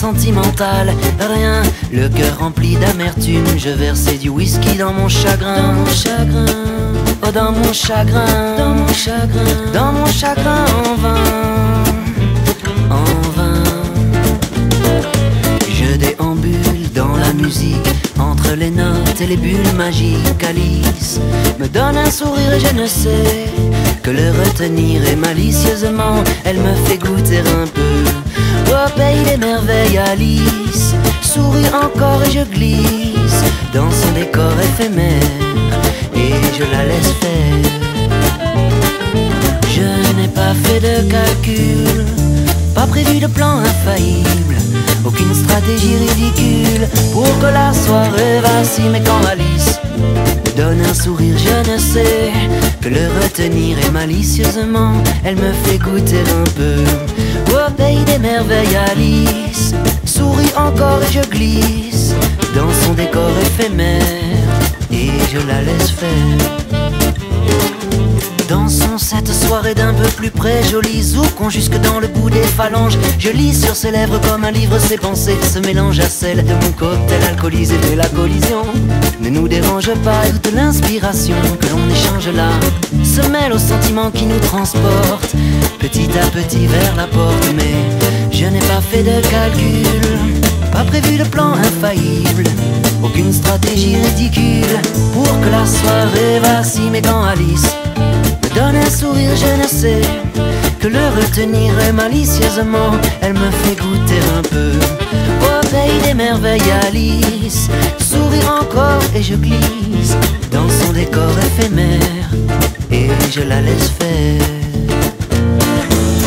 sentimental, rien, le cœur rempli d'amertume. Je versais du whisky dans mon chagrin, oh dans mon chagrin, dans mon chagrin en vain, en vain. Je déambule dans la musique, entre les notes et les bulles magiques. Alice me donne un sourire et je ne sais que le retenir. Et malicieusement elle me fait goûter un peu au pays des merveilles. Alice sourit encore et je glisse dans son décor éphémère et je la laisse faire. Je n'ai pas fait de calcul, pas prévu de plan infaillible, aucune stratégie ridicule pour que la soirée vacille. Mais quand Alice me donne un sourire, je ne sais que le retenir. Et malicieusement elle me fait goûter un peu au pays des merveilles. Alice sourit encore et je glisse dans son décor éphémère et je la laisse faire. Dansons cette soirée d'un peu plus près, joli zoukon jusque dans le bout des phalanges. Je lis sur ses lèvres comme un livre ses pensées, se mélangent à celles de mon cocktail alcoolisé. Mais la collision ne nous dérange pas, et toute l'inspiration que l'on échange là se mêle aux sentiments qui nous transportent petit à petit vers la porte. Mais je n'ai pas fait de calcul, pas prévu de plan infaillible, aucune stratégie ridicule pour que la soirée vacille. Mais quand Alice me donne un sourire, je ne sais que le retenir. Et malicieusement elle me fait goûter un peu au pays des merveilles. Alice sourit encore et je glisse dans son décor éphémère et je la laisse faire.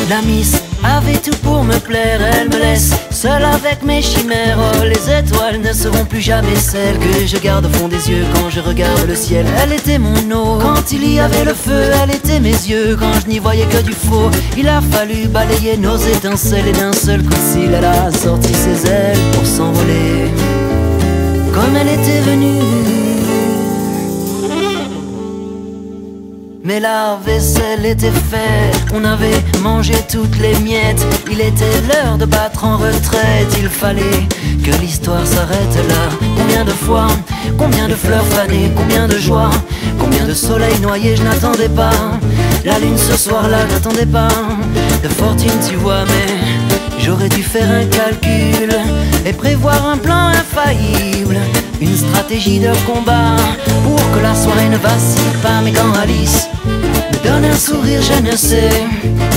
La miss avait tout pour me plaire, elle me laisse seule avec mes chimères. Oh, les étoiles ne seront plus jamais celles que je garde au fond des yeux quand je regarde le ciel. Elle était mon eau quand il y avait le feu, elle était mes yeux quand je n'y voyais que du faux. Il a fallu balayer nos étincelles et d'un seul coup de cil elle a sorti ses ailes pour s'envoler comme elle était venue. Mais la vaisselle était faite, on avait mangé toutes les miettes. Il était l'heure de battre en retraite, il fallait que l'histoire s'arrête là. Combien de fois, combien de fleurs fanées, combien de joie, combien de soleil noyé, je n'attendais pas la lune ce soir-là, je n'attendais pas de fortune tu vois. Mais j'aurais dû faire un calcul et prévoir un plan infaillible, une stratégie de combat pour que la soirée ne vacille pas. Mais quand Alice me donne un sourire, je ne sais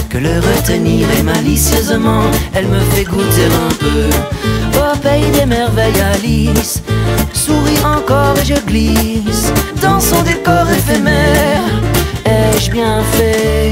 que le retenir. Et malicieusement elle me fait goûter un peu au pays des merveilles. Alice sourit encore et je glisse dans son décor éphémère. Ai-je bien fait?